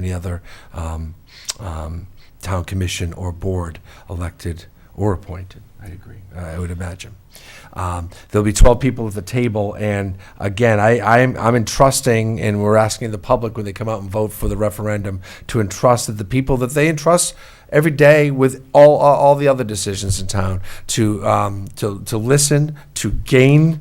any other town commission or board, elected or appointed. I agree. I would imagine. There'll be 12 people at the table, and again, I'm entrusting, and we're asking the public when they come out and vote for the referendum to entrust that the people that they entrust every day with all the other decisions in town to listen, to gain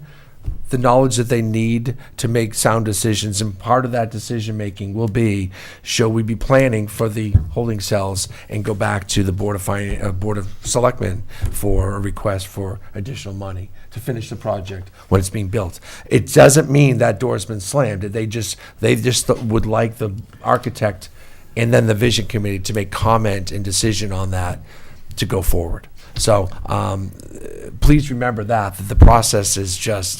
the knowledge that they need to make sound decisions, and part of that decision making will be, shall we be planning for the holding cells and go back to the Board of Selectmen for a request for additional money to finish the project when it's being built. It doesn't mean that door's been slammed. They just would like the architect and then the vision committee to make comment and decision on that to go forward. So please remember that the process is just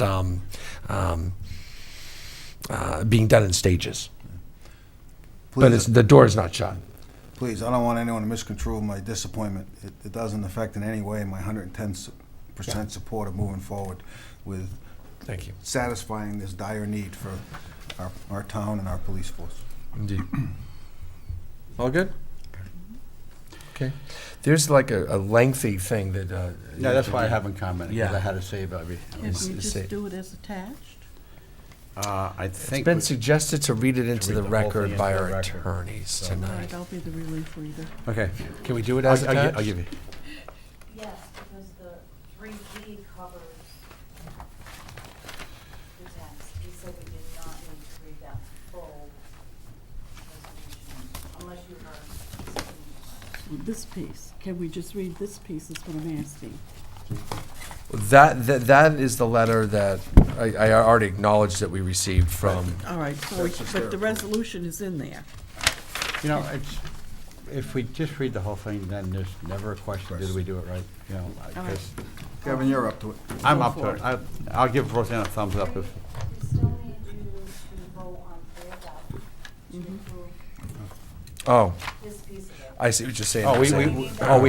being done in stages. Please, But the door is not shut. please, I don't want anyone to misconstrue my disappointment. It doesn't affect in any way my 110% support of moving forward with Thank you. satisfying this dire need for our town and our police force. Indeed. All good? Okay. There's like a lengthy thing that. Yeah, that's why I haven't commented, because Yeah. I had to save every. Can we just do it as attached? I It's think. been suggested to read it into read the the whole record thing by into our the record. attorneys All tonight. right, I'll be the relief reader. Okay. Can we do it as attached? I'll give you. Yes, because the 3D covers the text. He said we did not need to read that full resolution, unless you heard something. This piece, can we just read this piece is what I'm asking? That is the letter that I already acknowledged that we received from. All right, so, but the resolution is in there. You know, if we just read the whole thing, then there's never a question, did we do it right? You know, All right. 'cause Kevin, you're up to it. I'm Go up to for it. it. I'll give Roseanne a thumbs up if. We still need you to vote on that, to Mhm. approve Oh, this piece of it. I see what you're saying. Oh, we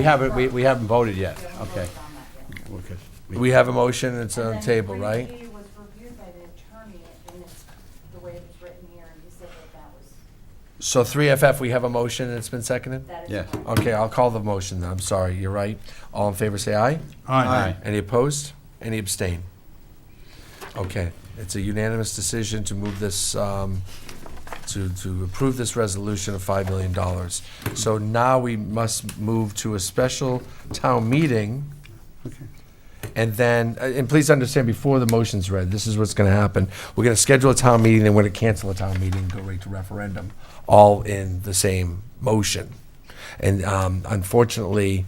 We haven't, we haven't voted yet, We haven't okay. voted on that yet. Okay. We have a motion, it's And on then the table, 3D right? was reviewed by the attorney, and it's the way it's written here, and he said that was, So 3FF, we have a motion and it's been seconded? that is. Yes. correct. Okay, I'll call the motion then. I'm sorry, you're right. All in favor, say aye. Aye. Any opposed? Any abstain? Okay, it's a unanimous decision to move this, to approve this resolution of $5 million. So now we must move to a special town meeting. Okay. And then, and please understand, before the motion's read, this is what's gonna happen. We're gonna schedule a town meeting, and we're gonna cancel a town meeting, and go right to referendum, all in the same motion. And unfortunately,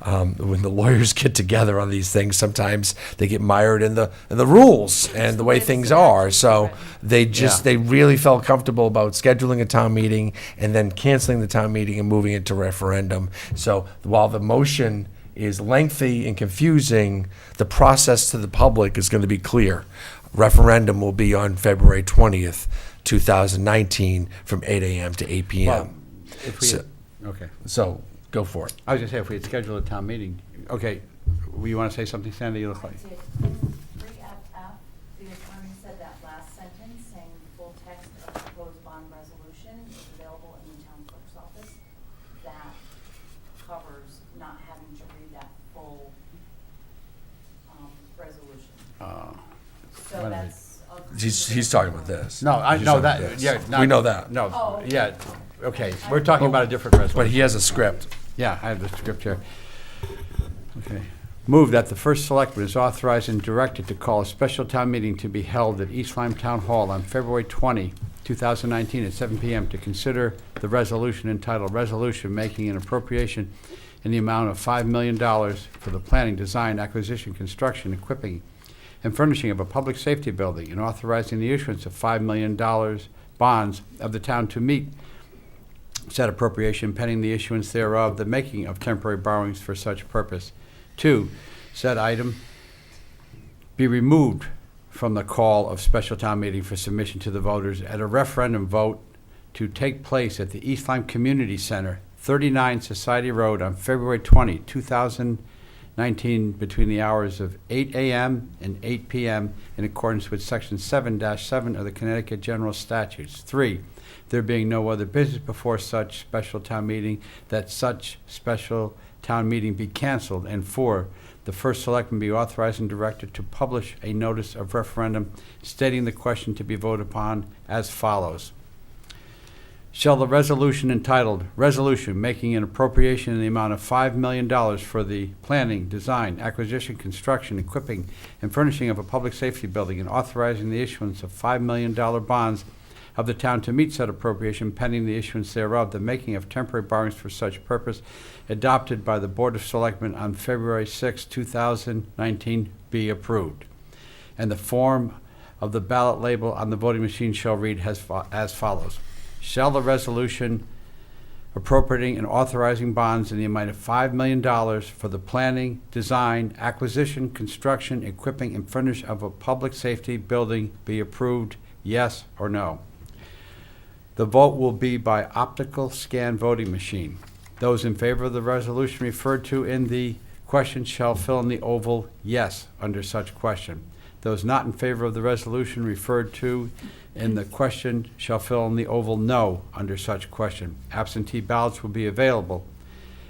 when the lawyers get together on these things, sometimes they get mired in the rules and the way things are. So they just, Yeah. they really felt comfortable about scheduling a town meeting and then canceling the town meeting and moving it to referendum. So while the motion is lengthy and confusing, the process to the public is going to be clear. Referendum will be on February 20th, 2019, from 8 a.m. to 8 p.m. Well, if we, So- okay. So, go for it. I was gonna say, if we had scheduled a town meeting, okay, you wanna say something, Sandy? You look like. That's it. In 3FF, the attorney said that last sentence, saying full text of proposed bond resolution is available in the town clerk's office. That covers not having to read that full resolution. So Wait a that's. He's talking about this. No, I He's know talking about that, this. yeah. We know that. No, Oh. yeah, okay, we're talking about a different resolution. But he has a script. Yeah, I have the script here. Okay. Move that the first selectman is authorized and directed to call a special town meeting to be held at East Lyme Town Hall on February 20, 2019 at 7 p.m. to consider the resolution entitled Resolution Making an Appropriation in the amount of $5 million for the planning, design, acquisition, construction, equipping, and furnishing of a public safety building, and authorizing the issuance of $5 million bonds of the town to meet said appropriation pending the issuance thereof, the making of temporary borrowings for such purpose. 2, said item be removed from the call of special town meeting for submission to the voters at a referendum vote to take place at the East Lyme Community Center, 39 Society Road on February 20, 2019 2019 between the hours of 8 a.m. and 8 p.m. in accordance with Section 7-7 of the Connecticut General Statutes. 3, there being no other business before such special town meeting, that such special town meeting be canceled. And 4, the first selectman be authorized and directed to publish a notice of referendum stating the question to be voted upon as follows. Shall the resolution entitled, Resolution Making an Appropriation in the Amount of $5 million for the planning, design, acquisition, construction, equipping, and furnishing of a public safety building, and authorizing the issuance of $5 million bonds of the town to meet said appropriation pending the issuance thereof, the making of temporary borrowings for such purpose, adopted by the Board of Selectmen on February 6, 2019, be approved. And the form of the ballot label on the voting machine shall read as follows. Shall the resolution appropriating and authorizing bonds in the amount of $5 million for the planning, design, acquisition, construction, equipping, and furnish of a public safety building be approved, yes or no? The vote will be by optical scan voting machine. Those in favor of the resolution referred to in the question shall fill in the oval yes under such question. Those not in favor of the resolution referred to in the question shall fill in the oval no under such question. Absentee ballots will be available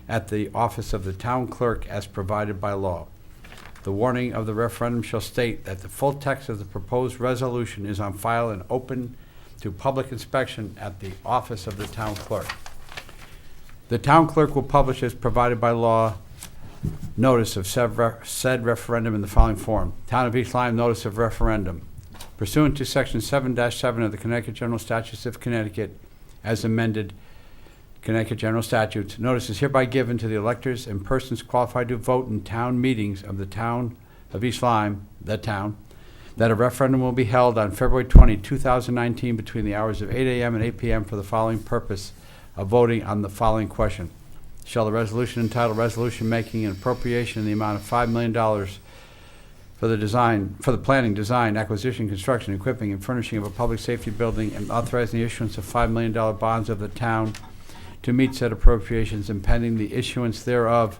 at the office of the town clerk as provided by law. The warning of the referendum shall state that the full text of the proposed resolution is on file and open to public inspection at the office of the town clerk. The town clerk will publish as provided by law notice of said referendum in the following form. Town of East Lyme notice of referendum. Pursuant to Section 7-7 of the Connecticut General Statutes of Connecticut, as amended Connecticut General Statutes, notice is hereby given to the electors and persons qualified to vote in town meetings of the town of East Lyme, the town, that a referendum will be held on February 20, 2019, between the hours of 8 a.m. and 8 p.m. for the following purpose of voting on the following question. Shall the resolution entitled Resolution Making an Appropriation in the amount of $5 million for the planning, design, acquisition, construction, equipping, and furnishing of a public safety building, and authorizing the issuance of $5 million bonds of the town to meet said appropriations, and pending the issuance thereof,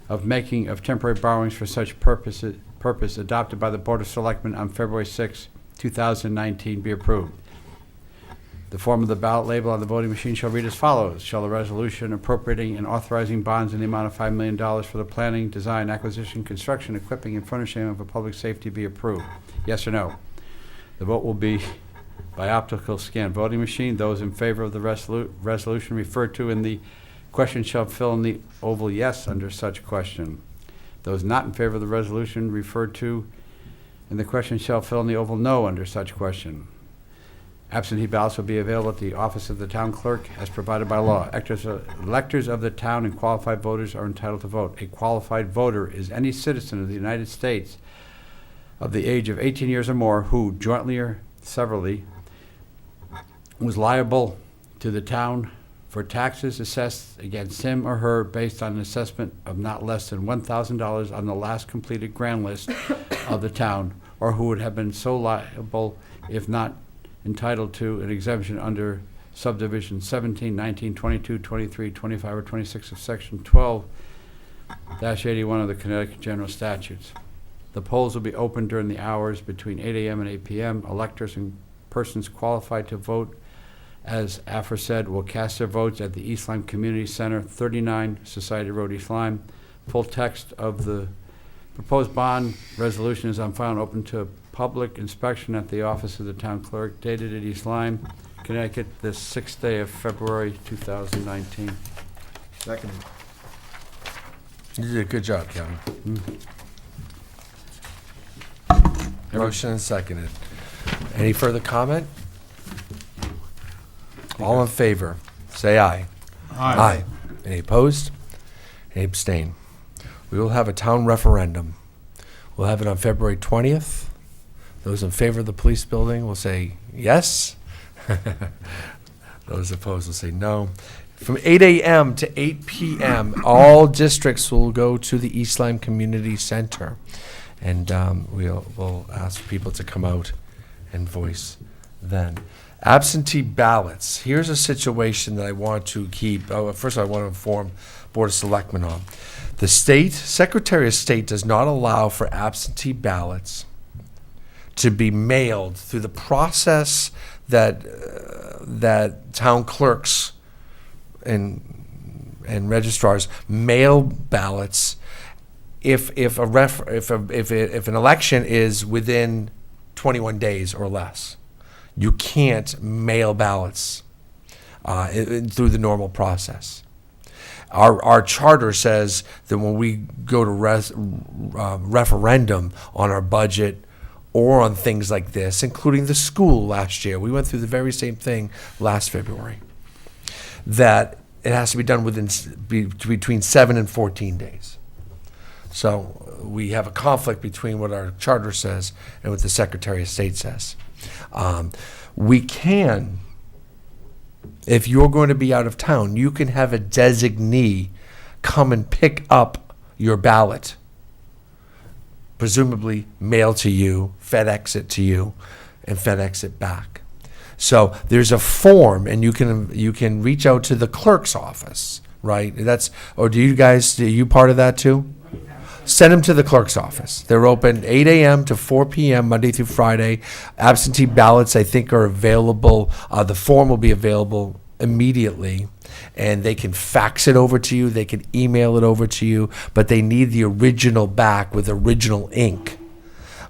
of making of temporary borrowings for such purpose adopted by the Board of Selectmen on February 6, 2019, be approved. The form of the ballot label on the voting machine shall read as follows. Shall the resolution appropriating and authorizing bonds in the amount of $5 million for the planning, design, acquisition, construction, equipping, and furnishing of a public safety be approved? Yes or no? The vote will be by optical scan voting machine. Those in favor of the resolution referred to in the question shall fill in the oval yes under such question. Those not in favor of the resolution referred to in the question shall fill in the oval no under such question. Absentee ballots will be available at the office of the town clerk as provided by law. Electors of the town and qualified voters are entitled to vote. A qualified voter is any citizen of the United States of the age of 18 years or more who, jointly or severally, was liable to the town for taxes assessed against him or her based on an assessment of not less than $1,000 on the last completed grand list of the town, or who would have been so liable if not entitled to an exemption under subdivision 17, 19, 22, 23, 25, or 26 of section 12-81 of the Connecticut General Statutes. The polls will be open during the hours between 8 a.m. and 8 p.m. Electors and persons qualified to vote as aforesaid will cast their votes at the East Lyme Community Center, 39 Society Road, East Lyme. Full text of the proposed bond resolution is on file and open to public inspection at the office of the town clerk, dated at East Lyme, Connecticut, this 6th day of February 2019. Seconded. You did a good job, Kevin. Motion and seconded. Any further comment? All in favor, say aye. Aye. Any opposed? Any abstain? We will have a town referendum. We'll have it on February 20th. Those in favor of the police building will say yes. Those opposed will say no. From 8 a.m. to 8 p.m., all districts will go to the East Lyme Community Center. And we'll ask people to come out and voice then. Absentee ballots. Here's a situation that I want to keep. First, I want to inform Board of Selectmen on. The Secretary of State does not allow for absentee ballots to be mailed through the process that town clerks and registrars mail ballots. If an election is within 21 days or less, you can't mail ballots through the normal process. Our charter says that when we go to referendum on our budget or on things like this, including the school last year, we went through the very same thing last February, that it has to be done between 7 and 14 days. So we have a conflict between what our charter says and what the Secretary of State says. We can, if you're going to be out of town, you can have a designee come and pick up your ballot, presumably mail to you, FedEx it to you, and FedEx it back. So there's a form, and you can reach out to the clerk's office, right? Or are you part of that too? Send them to the clerk's office. They're open 8 a.m. to 4 p.m. Monday through Friday. Absentee ballots, I think, are available. The form will be available immediately, and they can fax it over to you. They can email it over to you, but they need the original back with original ink.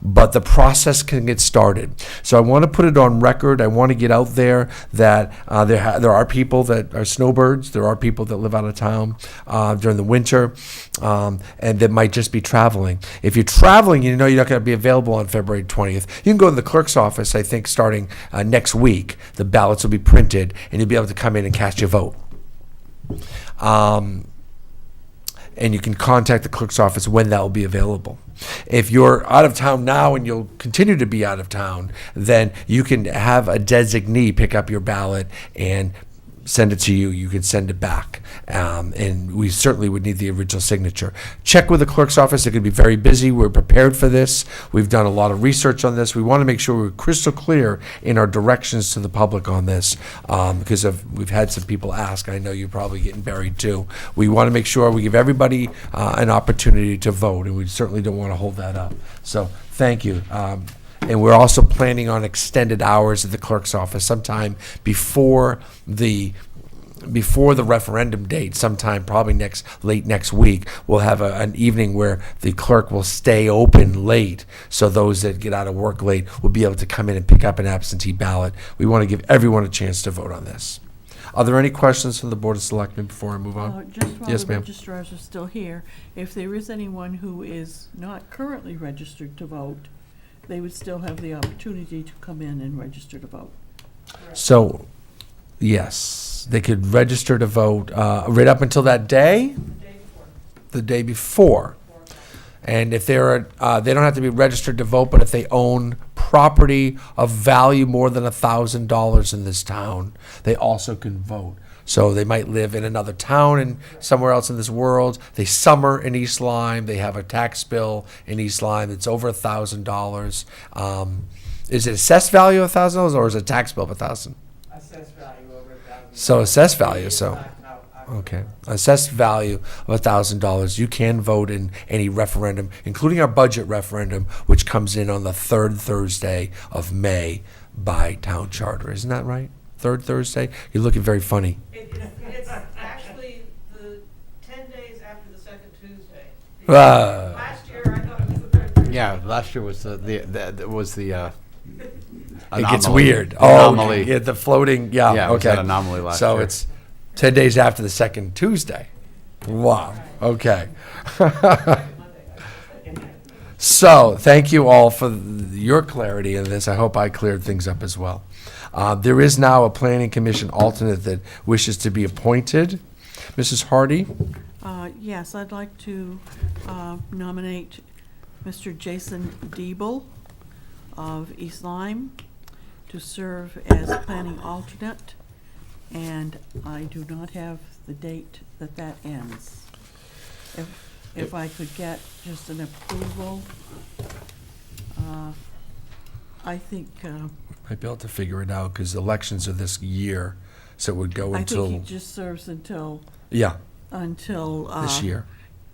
But the process can get started. So I want to put it on record. I want to get out there that there are people that are snowbirds. There are people that live out of town during the winter, and that might just be traveling. If you're traveling, you know you're not going to be available on February 20th. You can go to the clerk's office, I think, starting next week. The ballots will be printed, and you'll be able to come in and cast your vote. And you can contact the clerk's office when that will be available. If you're out of town now and you'll continue to be out of town, then you can have a designee pick up your ballot and send it to you. You can send it back. And we certainly would need the original signature. Check with the clerk's office. They're going to be very busy. We're prepared for this. We've done a lot of research on this. We want to make sure we're crystal clear in our directions to the public on this, because we've had some people ask. I know you're probably getting buried too. We want to make sure we give everybody an opportunity to vote, and we certainly don't want to hold that up. So thank you. And we're also planning on extended hours at the clerk's office sometime before the referendum date, sometime probably late next week. We'll have an evening where the clerk will stay open late, so those that get out of work late will be able to come in and pick up an absentee ballot. We want to give everyone a chance to vote on this. Are there any questions from the Board of Selectmen before I move on? Just while Yes, the ma'am. registrars are still here, if there is anyone who is not currently registered to vote, they would still have the opportunity to come in and register to vote. So, yes, they could register to vote right up until that day? The day before. And if they don't have to be registered to vote, but if they own property of value more than $1,000 in this town, they also can vote. So they might live in another town and somewhere else in this world. They summer in East Lyme. They have a tax bill in East Lyme that's over $1,000. Is it assessed value of $1,000 or is it a tax bill of $1,000? Assessed value over $1,000. So assessed value. So okay, assessed value of $1,000. You can vote in any referendum, including our budget referendum, which comes in on the third Thursday of May by town charter. Isn't that right? Third Thursday? You're looking very funny. It's actually the 10 days after the second Tuesday. Last year, I thought it was the third Tuesday. Yeah, last year was the It gets anomaly. weird. Anomaly. Yeah, the floating, yeah, Yeah, it was okay. that anomaly last So year. it's 10 days after the second Tuesday. Wow, okay. So, thank you all for your clarity in this. I hope I cleared things up as well. There is now a planning commission alternate that wishes to be appointed. Mrs. Hardy? Yes, I'd like to nominate Mr. Jason Diebel of East Lyme to serve as planning alternate, and I do not have the date that ends. If I could get just an approval, I think Might be able to figure it out, because elections are this year, so it would go I think he until, just serves until, yeah, this this year.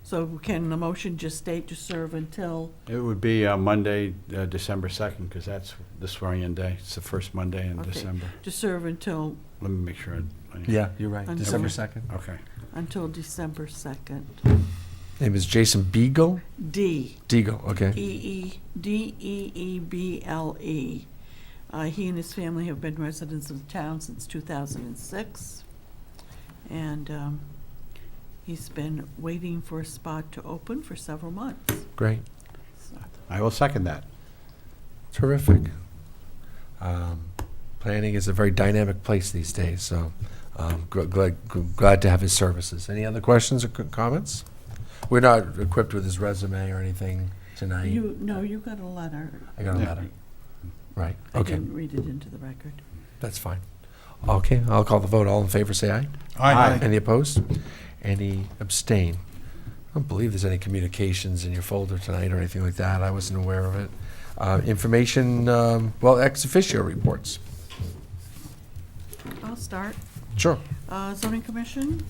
So can the motion just state to serve until, It would be Monday, December 2nd, because that's the swearing-in day. It's the first Monday in Okay. December. to serve until, Let me make sure. Yeah, you're right, Until- December 2nd. Okay. until December 2nd? Name is Jason Beagle? D, Deagle, okay. Deeble. He and his family have been residents of the town since 2006. And he's been waiting for a spot to open for several months. Great, So, I will second that. terrific. Planning is a very dynamic place these days, so glad to have his services. Any other questions or comments? We're not equipped with his resume or anything tonight. you got a letter. I got a Yeah. letter. Right, I okay, didn't read it into the record. that's fine. Okay, I'll call the vote. All in favor, say aye. Aye. Any opposed? Any abstain? I don't believe there's any communications in your folder tonight or anything like that. I wasn't aware of it. Information, ex officio reports. I'll start. Sure. Zoning Commission,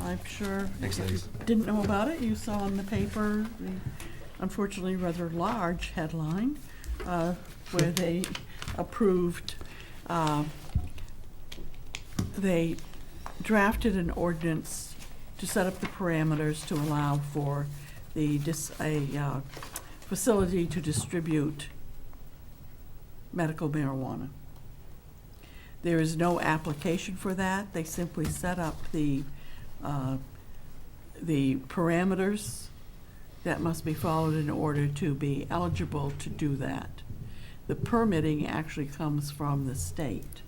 I'm sure Thanks, if you ladies. didn't know about it, you saw in the paper the unfortunately rather large headline where they approved, they drafted an ordinance to set up the parameters to allow for the facility to distribute medical marijuana. There is no application for that. They simply set up the parameters that must be followed in order to be eligible to do that. The permitting actually comes from the state.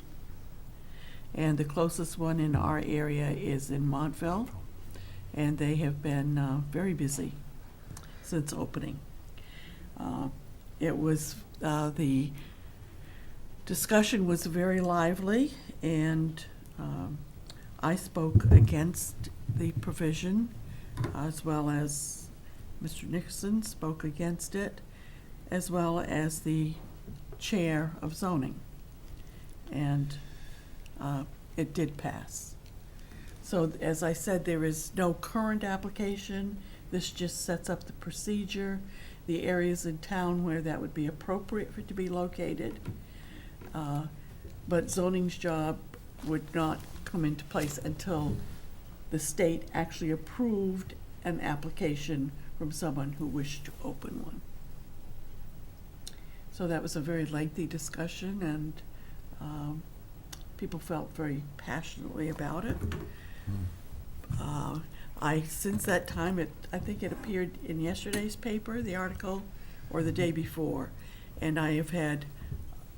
And the closest one in our area is in Montville, and they have been very busy since opening. The discussion was very lively, and I spoke against the provision, as well as Mr. Nixon spoke against it, as well as the chair of zoning. And it did pass. So as I said, there is no current application. This just sets up the procedure, the areas in town where that would be appropriate for it to be located. But zoning's job would not come into place until the state actually approved an application from someone who wished to open one. So that was a very lengthy discussion, and people felt very passionately about it. Since that time, I think it appeared in yesterday's paper, the article, or the day before, and I have had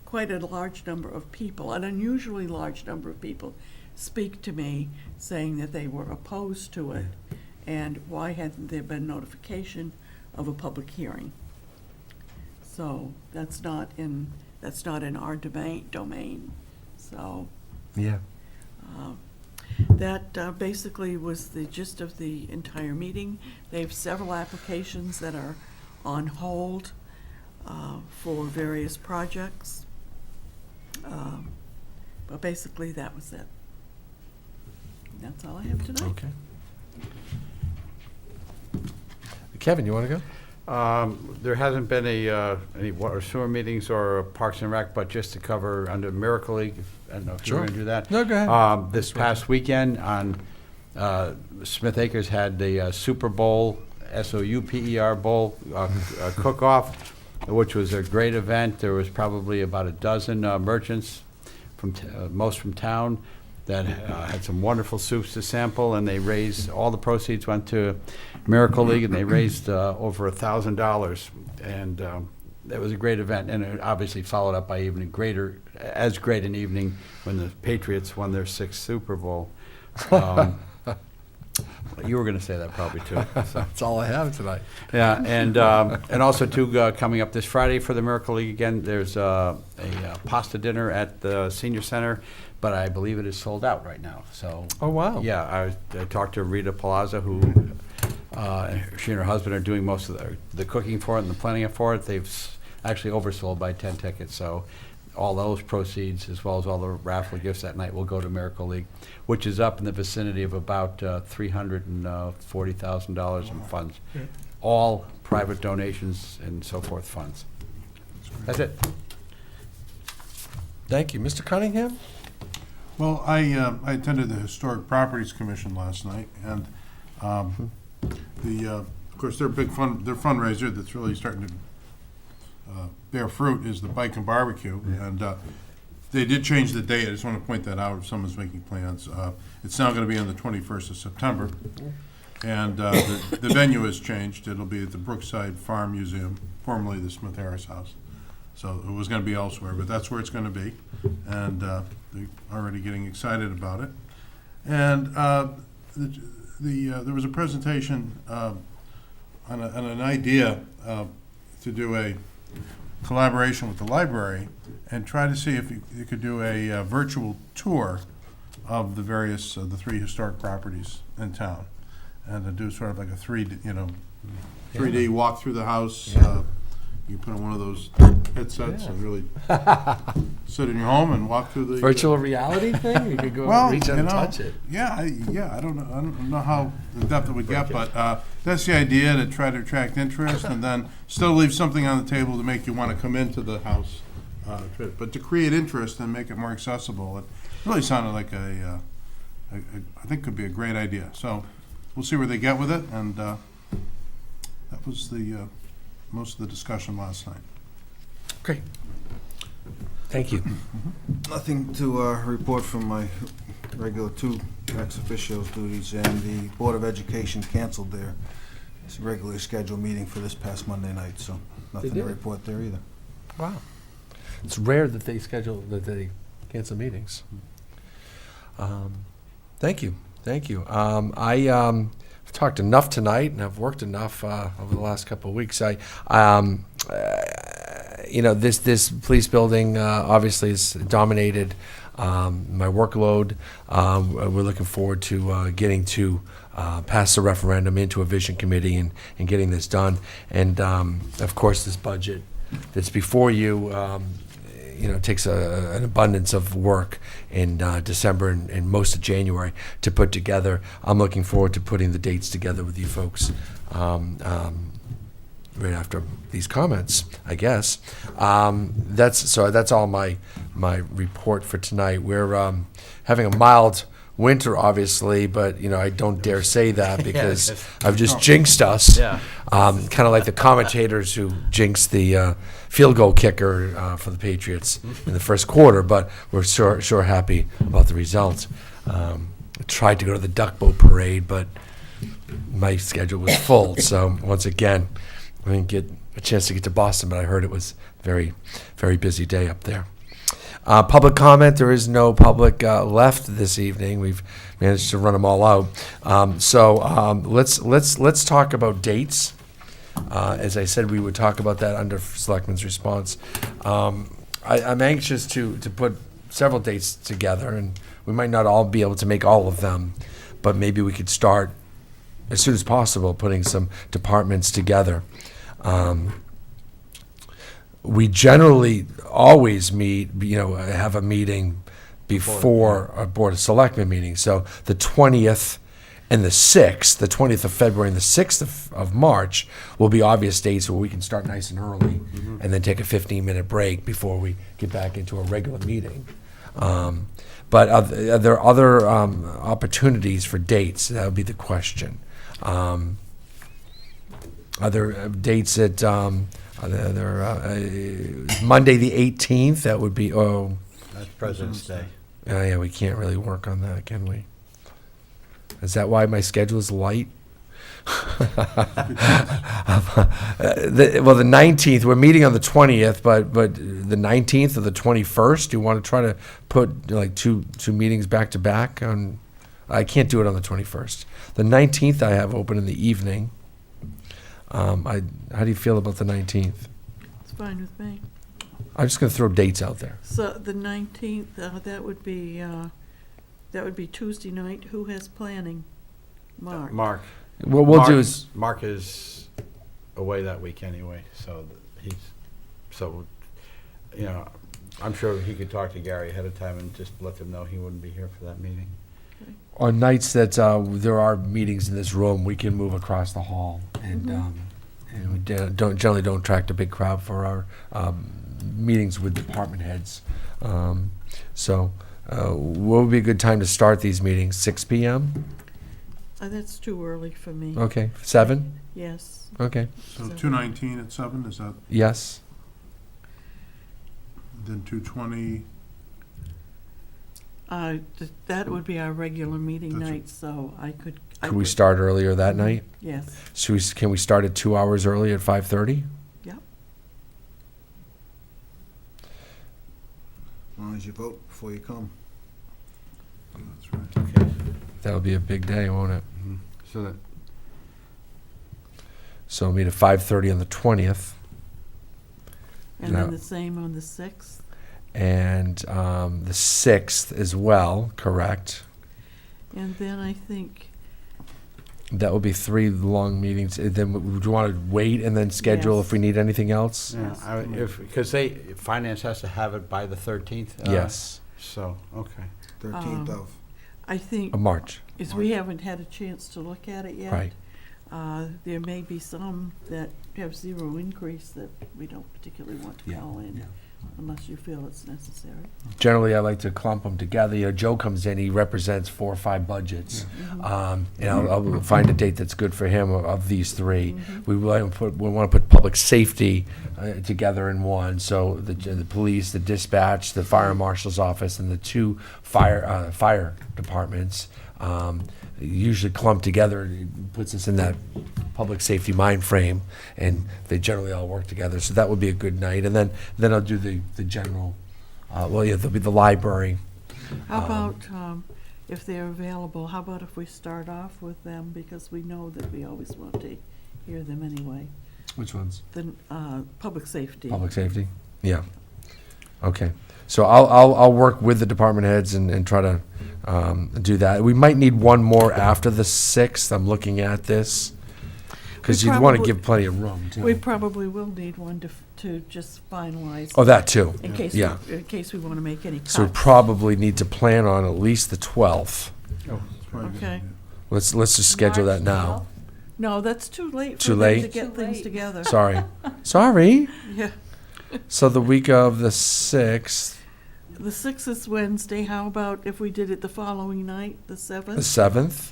quite a large number of people, an unusually large number of people, speak to me saying that they were opposed to it, and why hadn't there been notification of a public hearing? So that's not in our domain. So Yeah. that basically was the gist of the entire meeting. They have several applications that are on hold for various projects. But basically, that was it. That's all I have tonight. Okay. Kevin, you want to go? There hasn't been any water sewer meetings or Parks and Rec, but just to cover under Miracle League, I don't know if you're Sure. going to do that. No, go ahead. This past weekend on Smith Acres had the Super Bowl, SOUPER Bowl cook-off, which was a great event. There was probably about a dozen merchants, most from town, that had some wonderful soups to sample, and they raised, all the proceeds went to Miracle League, and they raised over $1,000. And it was a great event, and it obviously followed up by even as great an evening when the Patriots won their 6th Super Bowl. You were going to say that probably too. So. That's all I have tonight. Yeah, and also too, coming up this Friday for the Miracle League again, there's a pasta dinner at the senior center, but I believe it is sold out right now. So. Oh, wow. Yeah, I talked to Rita Palazzo, who she and her husband are doing most of the cooking for it and the planning for it. They've actually oversold by 10 tickets. So all those proceeds, as well as all the raffle gifts that night, will go to Miracle League, which is up in the vicinity of about $340,000 in funds. All private donations and so forth funds. That's it. Thank you. Mr. Cunningham? Well, I attended the Historic Properties Commission last night, and of course, their their fundraiser that's really starting to bear fruit is the bike and barbecue, and they did change the date. I just want to point that out if someone's making plans. It's now going to be on the 21st of September, and the venue has changed. It'll be at the Brookside Farm Museum, formerly the Smith Harris House. So it was going to be elsewhere, but that's where it's going to be, and they're already getting excited about it. And there was a presentation on an idea to do a collaboration with the library and try to see if you could do a virtual tour of the various, the 3 historic properties in town, and to do sort of like a 3D walk through the house. You put on one of those headsets and really sit in your home and walk through the Virtual reality thing? You could go reach out and touch it. Yeah, I don't know how in depth it would get, but that's the idea, to try to attract interest and then still leave something on the table to make you want to come into the house. But to create interest and make it more accessible, it really sounded like I think could be a great idea. So we'll see where they get with it, and that was the most of the discussion last night. Great. Thank you. Nothing to report from my regular 2 ex officio duties, and the Board of Education canceled their regularly scheduled meeting for this past Monday night, so nothing to did? report there either. Wow. It's rare that they cancel meetings. Thank you. Thank you. I've talked enough tonight, and I've worked enough over the last couple of weeks. This police building obviously has dominated my workload. We're looking forward to getting to pass the referendum into a vision committee and getting this done. And of course, this budget that's before you, takes an abundance of work in December and most of January to put together. I'm looking forward to putting the dates together with you folks right after these comments, I guess. That's all my report for tonight. We're having a mild winter, obviously, but I don't dare say that because I've just jinxed us. Yeah. Kind of like the commentators who jinxed the field goal kicker for the Patriots in the first quarter, but we're sure happy about the results. I tried to go to the duck boat parade, but my schedule was full. So once again, I didn't get a chance to get to Boston, but I heard it was a very, very busy day up there. Public comment, there is no public left this evening. We've managed to run them all out. Let's talk about dates. As I said, we would talk about that under Selectmen's response. I'm anxious to put several dates together, and we might not all be able to make all of them, but maybe we could start as soon as possible putting some departments together. We generally always meet, have a meeting before a Board of Selectmen meeting. So the 20th and the 6th, the 20th of February and the 6th of March will be obvious dates where we can start nice and early and then take a 15-minute break before we get back into a regular meeting. But are there other opportunities for dates? That would be the question. Are there dates at Monday the 18th? That would be, That's President's Day. yeah, we can't really work on that, can we? Is that why my schedule is light? The 19th, we're meeting on the 20th, but the 19th or the 21st, do you want to try to put like two meetings back to back? I can't do it on the 21st. The 19th I have open in the evening. How do you feel about the 19th? It's fine with me. I'm just going to throw dates out there. So the 19th, that would be Tuesday night. Who has planning? Mark. Mark. What we'll Mark, do is, Mark is away that week anyway, so I'm sure he could talk to Gary ahead of time and just let them know he wouldn't be here for that meeting. On nights that there are meetings in this room, we can move across the hall, and we generally don't attract a big crowd for our meetings with department heads. So, what would be a good time to start these meetings? 6 p.m. That's too early for me. Okay, 7. Yes. Okay, So 219 at 7, is that, yes. then 220? That would be our regular meeting That's- night, so I could. Could we start earlier that night? Yes. Can we start at 2 hours early at 5:30? Yep. As long as you vote before you come. That's right. Okay. That'll be a big day, won't it? So that, So meet at 5:30 on the 20th, And No. then the same on the 6th. and the 6th as well, correct? And then I think, That will be 3 long meetings. Then would you want to wait and then schedule Yes. if we need anything else? yeah, because finance has to have it by the 13th. Yes, So, okay. 13th of. I think, of March, is we haven't had a chance to look at it yet. right. There may be some that have zero increase that we don't particularly want to Yeah, call in, yeah. unless you feel it's necessary. Generally, I like to clump them together. You know, Joe comes in, he represents 4 or 5 budgets. And I'll find a date that's good for him of these 3. We want to put public safety together in one. So the police, the dispatch, the fire marshal's office, and the 2 fire departments usually clump together. It puts us in that public safety mind frame, and they generally all work together. So that would be a good night. And then I'll do the general. There'll be the library. How about, if they're available, how about if we start off with them, because we know that we always want to hear them anyway. Which ones? The, public safety. Public safety? Yeah. Okay. So I'll work with the department heads and try to do that. We might need one more after the 6th. I'm looking at this. Because We you'd want to probably- give plenty of room, too. We probably will need one to just finalize. Oh, that, too. In case, yeah. in case we want to make any cuts. So we probably need to plan on at least the 12th. That's probably a good Okay. idea. Let's just schedule that now. No, that's too late Too for them late? to get Too things late. together. Sorry. Sorry. Yeah. So the week of the 6th, The 6th is Wednesday. How about if we did it the following night, the the 7th? 7th,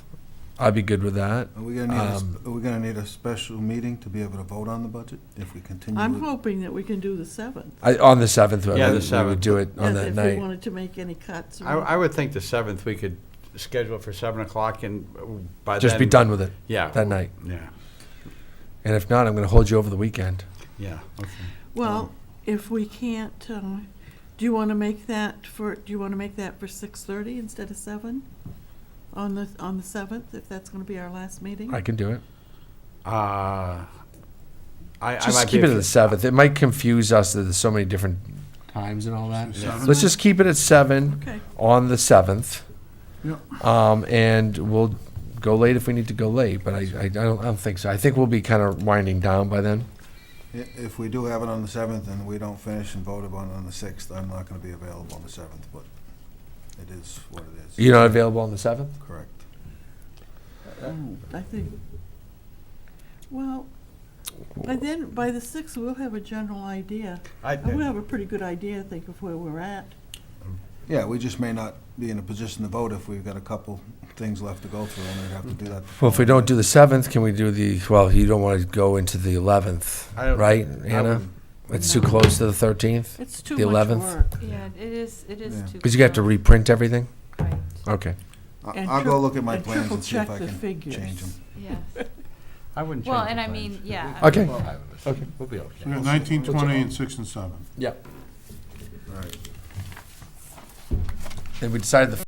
I'd be good with that. Are we gonna need a special meeting to be able to vote on the budget if we continue? I'm with- hoping that we can do the 7th. On the 7th, Yeah, the we would 7th. do it on Yes, that if night. we wanted to make any cuts. or- I would think the 7th, we could schedule it for 7 o'clock, and by then. Just be done with it Yeah. that night. Yeah, And if not, I'm going to hold you over the weekend. yeah, okay. Well, if we can't, do you want to make that for 6:30 instead of 7? On the 7th, if that's going to be our last meeting? I can do it. I Just might keep be it at a- the 7th. It might confuse us that there's so many different times and all that. So 7? Let's just keep it at 7 Okay. on the 7th. Yep. And we'll go late if we need to go late, but I don't think so. I think we'll be kind of winding down by then. If we do have it on the 7th and we don't finish and vote on it on the 6th, I'm not gonna be available on the 7th, but it is what it is. You're not available on the 7th? Correct. I think, well, by the 6th, we'll have a general idea. We'll have a pretty good idea, I think, of where we're at. Yeah, we just may not be in a position to vote if we've got a couple things left to go through, and we'd have to do that. Well, if we don't do the 7th, can we do you don't want to go into the 11th, I don't- right, I Anna? would- It's too close to the 13th? It's too The much 11th? work. Yeah, it is Yeah. too. Because you have to reprint everything? Right, Okay. And I'll go look at my and plans triple and see if check I the can figures. change them. yes. I wouldn't change Well, the and I plans. mean, yeah. Okay. Okay, we'll be okay. So we got 19, 20, and 6 and 7. Yep. All right. And we decided the